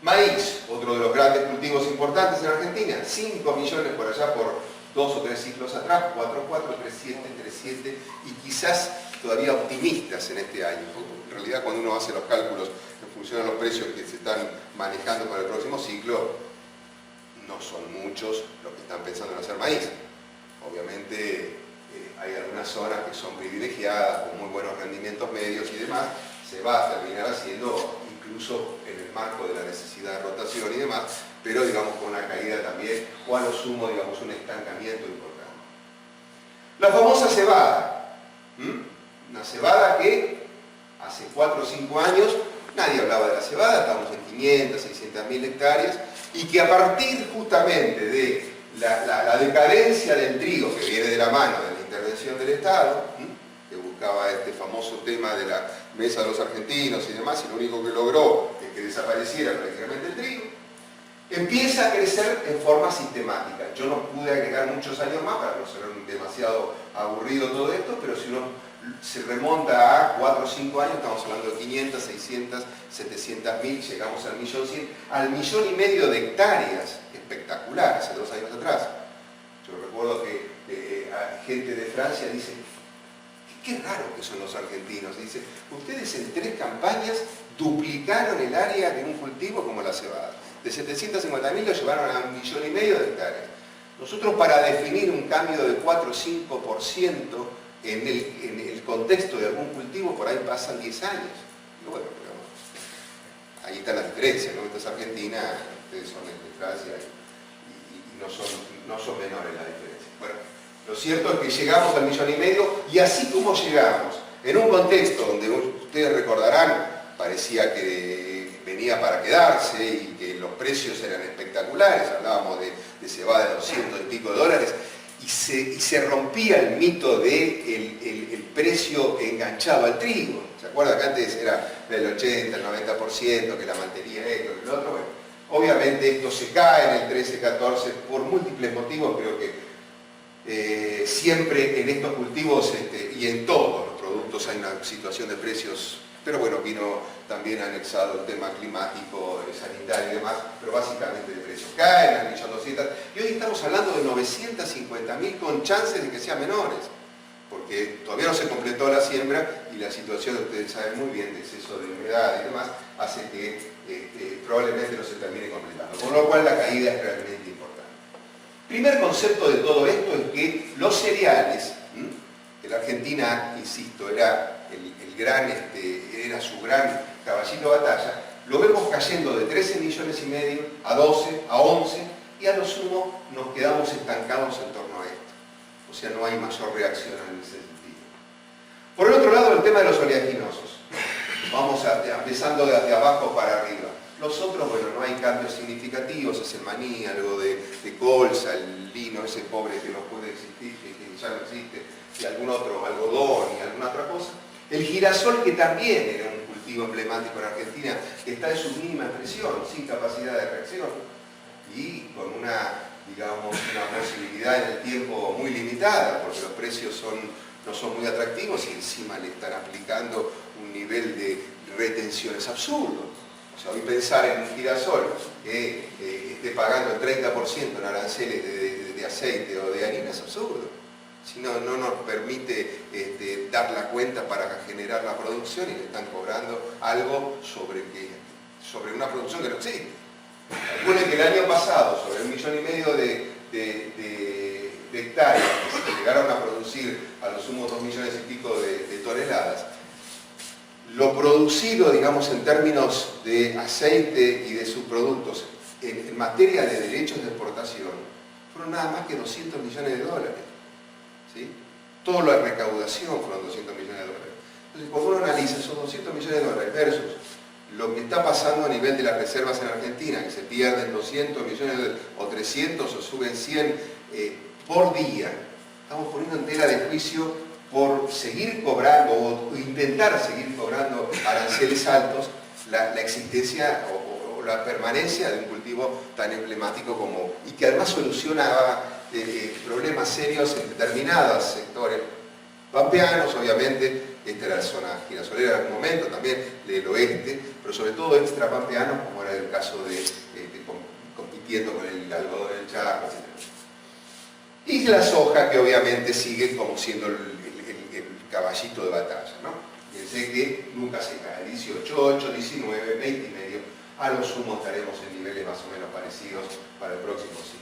Maíz, otro de los grandes cultivos importantes en Argentina, 5 millones por allá por 2 o 3 ciclos atrás, 4,4, 3,7, 3,7 y quizás todavía optimistas en este año. En realidad cuando uno hace los cálculos en función de los precios que se están manejando para el próximo ciclo, no son muchos los que están pensando en hacer maíz. Obviamente hay algunas zonas que son privilegiadas, con muy buenos rendimientos medios y demás, se va a terminar haciendo incluso en el marco de la necesidad de rotación y demás, pero digamos con una caída también, o a lo sumo, digamos, un estancamiento importante. La famosa cebada, una cebada que hace 4 o 5 años nadie hablaba de la cebada, estamos en 500, 600 mil hectáreas, y que a partir justamente de la decadencia del trigo, que viene de la mano de la intervención del Estado, que buscaba este famoso tema de la mesa de los argentinos y demás, y lo único que logró es que desapareciera prácticamente el trigo, empieza a crecer en forma sistemática. Yo no pude agregar muchos años más para no ser demasiado aburrido todo esto, pero si uno se remonta a 4 o 5 años, estamos hablando de 500, 600, 700 mil, llegamos al 1.100.000, al 1,5 millones de hectáreas, espectacular, hace 2 años atrás. Yo recuerdo que gente de Francia dice, qué raro que son los argentinos, dice, ustedes en 3 campañas duplicaron el área de un cultivo como la cebada. De 750.000 lo llevaron a 1,5 millones de hectáreas. Nosotros para definir un cambio de 4 o 5% en el contexto de algún cultivo, por ahí pasan 10 años. Y bueno, pero ahí está la diferencia, ¿no? Esta es Argentina, ustedes son de Francia y no son menores la diferencia. Bueno, lo cierto es que llegamos al 1,5 millones y así como llegamos, en un contexto donde ustedes recordarán, parecía que venía para quedarse y que los precios eran espectaculares, hablábamos de cebada de 200 y pico de dólares, y se rompía el mito de el precio enganchado al trigo. ¿Se acuerdan que antes era del 80, el 90%, que la mantenía esto, que lo otro? Bueno, obviamente esto se cae en el 13, 14, por múltiples motivos. Creo que siempre en estos cultivos y en todos los productos hay una situación de precios, pero bueno, vino también anexado el tema climático, sanitario y demás, pero básicamente de precios caen al 1.200.000, y hoy estamos hablando de 950.000 con chances de que sean menores, porque todavía no se completó la siembra y la situación, ustedes saben muy bien, de exceso de humedad y demás, hace que probablemente no se termine completando, con lo cual la caída es realmente importante. Primer concepto de todo esto es que los cereales, que la Argentina, insisto, era era su gran caballito de batalla, lo vemos cayendo de 13,5 millones a 12, a 11, y a lo sumo nos quedamos estancados en torno a esto. O sea, no hay mayor reacción en ese sentido. Por el otro lado, el tema de los oleaginosos. Vamos empezando de abajo para arriba. Los otros, bueno, no hay cambios significativos, es el maní, algo de colza, el lino, ese pobre que no puede existir, que ya no existe, y algún otro, algodón y alguna otra cosa. El girasol, que también era un cultivo emblemático en Argentina, está en su mínima expresión, sin capacidad de reacción y con una posibilidad en el tiempo muy limitada, porque los precios no son muy atractivos y encima le están aplicando un nivel de retenciones absurdo. O sea, hoy pensar en un girasol que esté pagando el 30% en aranceles de aceite o de harina es absurdo. Si no nos permite dar la cuenta para generar la producción y le están cobrando algo sobre una producción que no existe. Calculen que el año pasado, sobre 1,5 millones de hectáreas que se llegaron a producir a lo sumo 2 millones y pico de toneladas, lo producido, digamos, en términos de aceite y de subproductos en materia de derechos de exportación, fueron nada más que 200 millones de dólares. ¿Sí? Toda la recaudación fueron 200 millones de dólares. Entonces, cuando uno analiza esos 200 millones de dólares versus lo que está pasando a nivel de las reservas en Argentina, que se pierden 200 millones o 300 o suben 100 por día, estamos poniendo en tela de juicio por seguir cobrando o intentar seguir cobrando aranceles altos la existencia o por la permanencia de un cultivo tan emblemático como, y que además solucionaba problemas serios en determinados sectores pampeanos, obviamente. Esta era la zona girasolera en algún momento, también del oeste, pero sobre todo extrapampeanos, como era el caso de compitiendo con el algodón del Chaco, etc. Y la soja, que obviamente sigue como siendo el caballito de batalla, ¿no? Fíjense que nunca se cae, 18,8, 19, 20 y medio, a lo sumo estaremos en niveles más o menos parecidos para el próximo ciclo.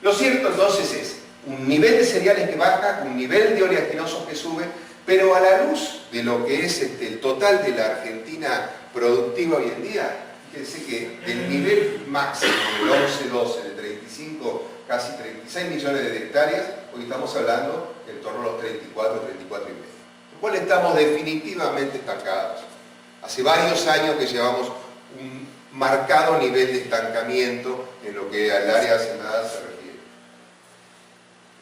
Lo cierto entonces es un nivel de cereales que baja, un nivel de oleaginosos que sube, pero a la luz de lo que es el total de la Argentina productiva hoy en día, fíjense que el nivel máximo del 11-12, de 35, casi 36 millones de hectáreas, hoy estamos hablando en torno a los 34, 34 y medio. Lo cual estamos definitivamente estancados. Hace varios años que llevamos un marcado nivel de estancamiento en lo que al área hacendada se refiere.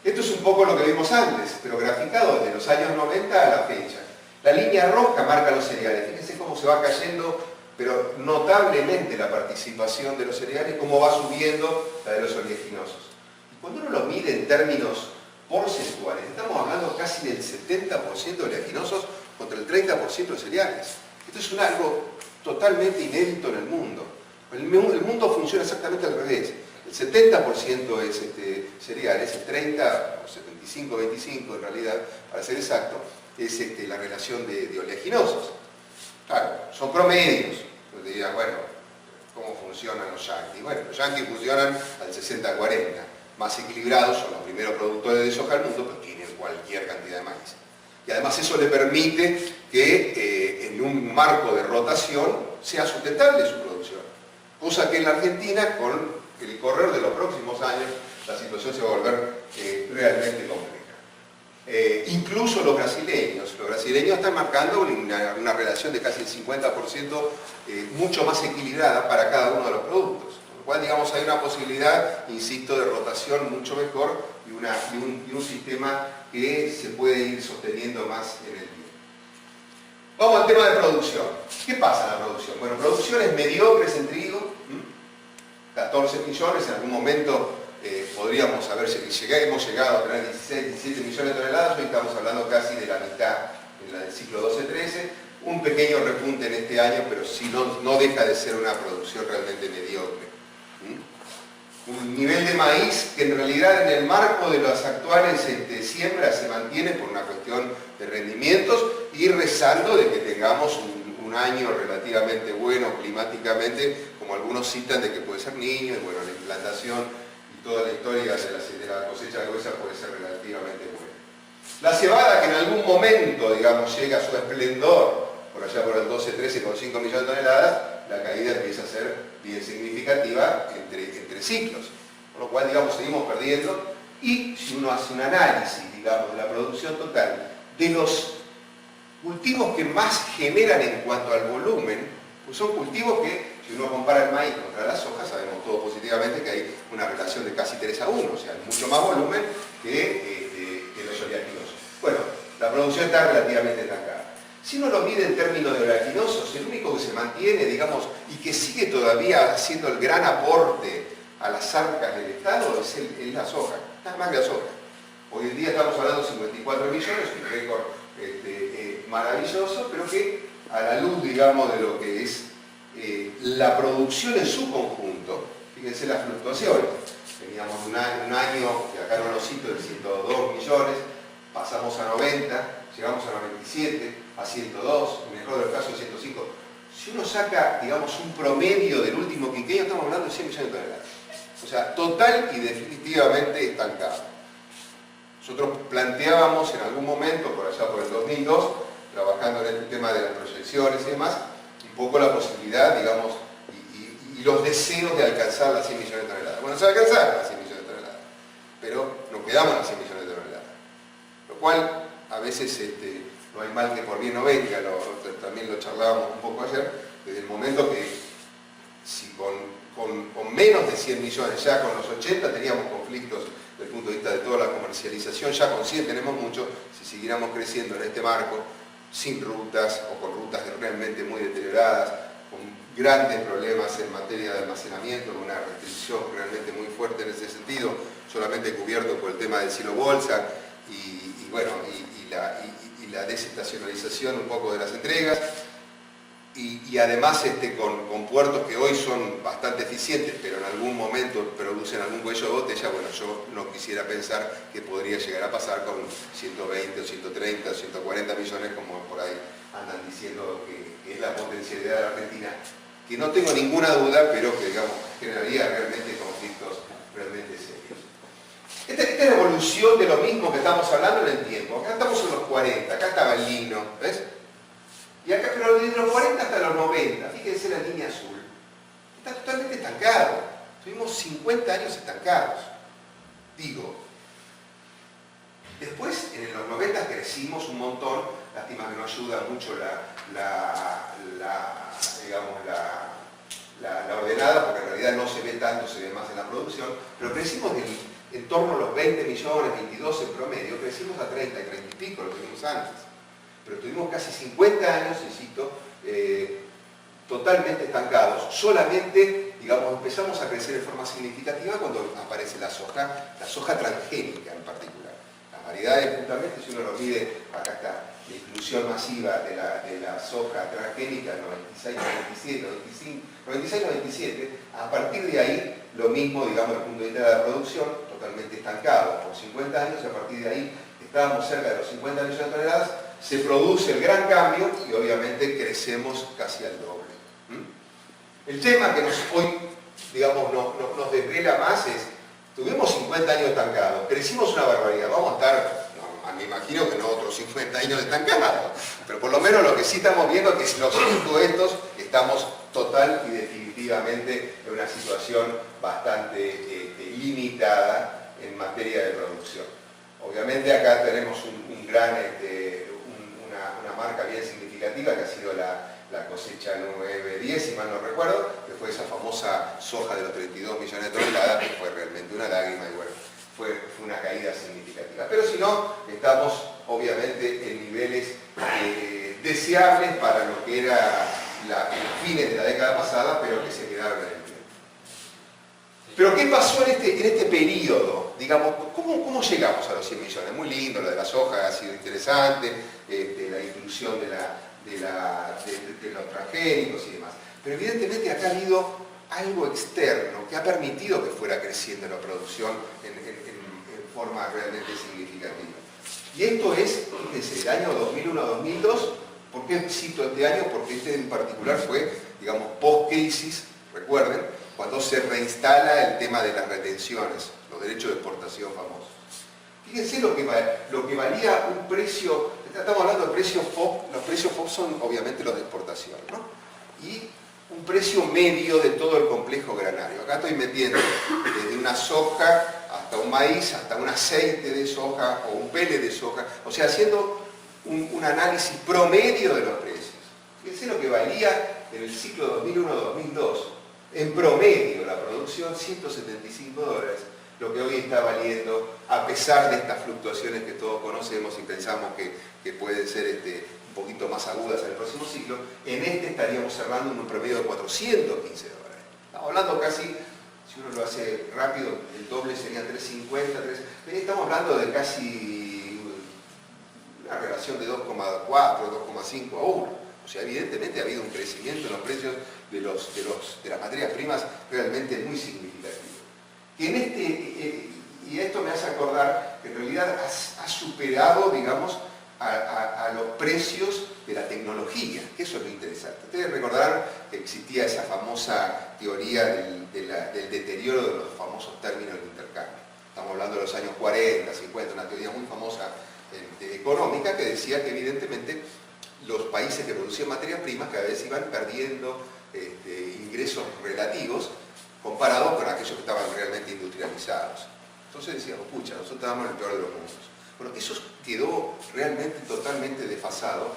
Esto es un poco lo que vimos antes, pero graficado desde los años 90 a la fecha. La línea roja marca los cereales. Fíjense cómo se va cayendo, pero notablemente la participación de los cereales, cómo va subiendo la de los oleaginosos. Y cuando uno lo mide en términos porcentuales, estamos hablando casi del 70% de oleaginosos contra el 30% de cereales. Esto es algo totalmente inédito en el mundo. El mundo funciona exactamente al revés. El 70% es cereales, el 30, o 75-25 en realidad, para ser exacto, es la relación de oleaginosos. Claro, son promedios. Entonces dirían, bueno, ¿cómo funcionan los yanquis? Bueno, los yanquis funcionan al 60-40. Más equilibrados, son los primeros productores de soja del mundo, pero tienen cualquier cantidad de maíz. Y además eso le permite que en un marco de rotación sea sustentable su producción. Cosa que en la Argentina, con el correr de los próximos años, la situación se va a volver realmente compleja. Incluso los brasileños están marcando una relación de casi el 50% mucho más equilibrada para cada uno de los productos. Con lo cual, digamos, hay una posibilidad, insisto, de rotación mucho mejor y un sistema que se puede ir sosteniendo más en el tiempo. Vamos al tema de producción. ¿Qué pasa en la producción? Bueno, producciones mediocres en trigo, 14 millones, en algún momento podríamos hemos llegado a tener 16, 17 millones de toneladas, hoy estamos hablando casi de la mitad en la del ciclo 12-13, un pequeño repunte en este año, pero sí no deja de ser una producción realmente mediocre. Un nivel de maíz que en realidad en el marco de las actuales siembras se mantiene por una cuestión de rendimientos y rezando de que tengamos un año relativamente bueno climáticamente, como algunos citan de que puede ser niño, y bueno, la implantación y toda la historia de la cosecha gruesa puede ser relativamente buena. La cebada, que en algún momento, digamos, llega a su esplendor, por allá por el 12-13 con 5 millones de toneladas, la caída empieza a ser bien significativa entre ciclos. Con lo cual, digamos, seguimos perdiendo, y si uno hace un análisis, digamos, de la producción total, de los cultivos que más generan en cuanto al volumen, pues son cultivos que, si uno compara el maíz contra la soja, sabemos todos positivamente que hay una relación de casi 3-1, o sea, hay mucho más volumen que los oleaginosos. Bueno, la producción está relativamente estancada. Si uno lo mide en términos de oleaginosos, el único que se mantiene, digamos, y que sigue todavía haciendo el gran aporte a las arcas del Estado es la soja, nada más que la soja. Hoy en día estamos hablando de 54 millones, un récord maravilloso, pero que a la luz, digamos, de lo que es la producción en su conjunto, fíjense las fluctuaciones. Teníamos un año, que acá no lo cito, de 102 millones, pasamos a 90, llegamos a 97, a 102, en el mejor del caso 105. Si uno saca, digamos, un promedio del último quinquenio, estamos hablando de 100 millones de toneladas. O sea, total y definitivamente estancado. Nosotros planteábamos en algún momento, por allá por el 2002, trabajando en este tema de las proyecciones y demás, un poco la posibilidad, digamos, y los deseos de alcanzar las 100 millones de toneladas. Bueno, se alcanzaron las 100 millones de toneladas, pero nos quedamos en las 100 millones de toneladas. Lo cual, a veces, no hay mal que por bien no venga, también lo charlábamos un poco ayer, desde el momento que, si con menos de 100 millones, ya con los 80 teníamos conflictos desde el punto de vista de toda la comercialización, ya con 100 tenemos mucho, si siguiéramos creciendo en este marco, sin rutas o con rutas realmente muy deterioradas, con grandes problemas en materia de almacenamiento, con una restricción realmente muy fuerte en ese sentido, solamente cubierto por el tema del silo bolsa y la desestacionalización un poco de las entregas. Y además con puertos que hoy son bastante eficientes, pero en algún momento producen algún cuello de botella, bueno, yo no quisiera pensar que podría llegar a pasar con 120 o 130 o 140 millones, como por ahí andan diciendo que es la potencialidad de la Argentina, que no tengo ninguna duda, pero que, digamos, generaría realmente conflictos realmente serios. Esta es la evolución de lo mismo que estamos hablando en el tiempo. Acá estamos en los 40, acá estaba el lino, ¿ves? Y acá, pero desde los 40 hasta los 90, fíjense la línea azul, está totalmente estancado. Tuvimos 50 años estancados. Digo, después en los 90 crecimos un montón, lástima que no ayuda mucho la ordenada, porque en realidad no se ve tanto, se ve más en la producción, pero crecimos en torno a los 20 millones, 22 en promedio, crecimos a 30 y 30 y pico, lo tuvimos antes. Pero tuvimos casi 50 años, insisto, totalmente estancados. Solamente, digamos, empezamos a crecer de forma significativa cuando aparece la soja transgénica en particular. Las variedades, justamente, si uno lo mide, acá está, la inclusión masiva de la soja transgénica, 96, 97, 95, 96, 97, a partir de ahí, lo mismo, digamos, desde el punto de vista de la producción, totalmente estancado por 50 años, y a partir de ahí, estábamos cerca de los 50 millones de toneladas, se produce el gran cambio y obviamente crecemos casi al doble. El tema que hoy, digamos, nos desvela más es, tuvimos 50 años estancados, crecimos una barbaridad, vamos a estar, me imagino que no otros 50 años estancados, pero por lo menos lo que sí estamos viendo es que los 5 estos estamos total y definitivamente en una situación bastante limitada en materia de producción. Obviamente acá tenemos una marca bien significativa que ha sido la cosecha 9-10, si mal no recuerdo, que fue esa famosa soja de los 32 millones de toneladas, que fue realmente una lágrima y bueno, fue una caída significativa. Pero si no, estamos obviamente en niveles deseables para lo que era los fines de la década pasada, pero que se quedaron en el tiempo. Pero ¿qué pasó en este periodo? Digamos, ¿cómo llegamos a los 100 millones? Muy lindo, lo de la soja ha sido interesante, la inclusión de los transgénicos y demás. Pero evidentemente acá ha habido algo externo que ha permitido que fuera creciendo la producción en forma realmente significativa. Y esto es, fíjense, el año 2001-2002. ¿Por qué cito este año? Porque este en particular fue, digamos, post-crisis, recuerden, cuando se reinstala el tema de las retenciones, los derechos de exportación famosos. Fíjense lo que valía un precio, estamos hablando de precios FOB, los precios FOB son obviamente los de exportación, ¿no? Y un precio medio de todo el complejo granario. Acá estoy metiendo desde una soja hasta un maíz, hasta un aceite de soja o un pele de soja, o sea, haciendo un análisis promedio de los precios. Fíjense lo que valía en el ciclo 2001-2002. En promedio la producción, $175, lo que hoy está valiendo, a pesar de estas fluctuaciones que todos conocemos y pensamos que pueden ser un poquito más agudas en el próximo ciclo, en este estaríamos cerrando en un promedio de $415. Estamos hablando casi, si uno lo hace rápido, el doble serían 350, estamos hablando de casi una relación de 2,4, 2,5 a 1. O sea, evidentemente ha habido un crecimiento en los precios de las materias primas realmente muy significativo. Y esto me hace acordar que en realidad ha superado, digamos, a los precios de la tecnología, que eso es lo interesante. Ustedes recordarán que existía esa famosa teoría del deterioro de los famosos términos de intercambio. Estamos hablando de los años 40, 50, una teoría muy famosa económica que decía que evidentemente los países que producían materias primas cada vez iban perdiendo ingresos relativos comparados con aquellos que estaban realmente industrializados. Entonces decíamos, pucha, nosotros estábamos en el peor de los mundos. Bueno, eso quedó realmente totalmente desfasado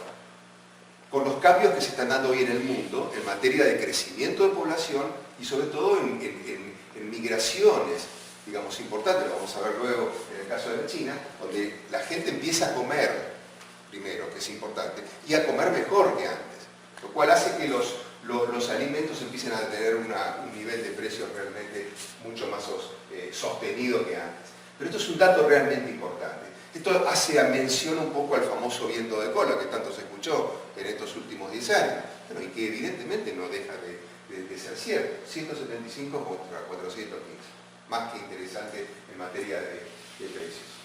con los cambios que se están dando hoy en el mundo en materia de crecimiento de población y sobre todo en migraciones, digamos, importantes, lo vamos a ver luego en el caso de China, donde la gente empieza a comer primero, que es importante, y a comer mejor que antes, lo cual hace que los los alimentos empiecen a tener un nivel de precios realmente mucho más sostenido que antes. Pero esto es un dato realmente importante. Esto hace mención un poco al famoso viento de cola que tanto se escuchó en estos últimos 10 años, pero y que evidentemente no deja de ser cierto. 175 contra 415. Más que interesante en materia de precios.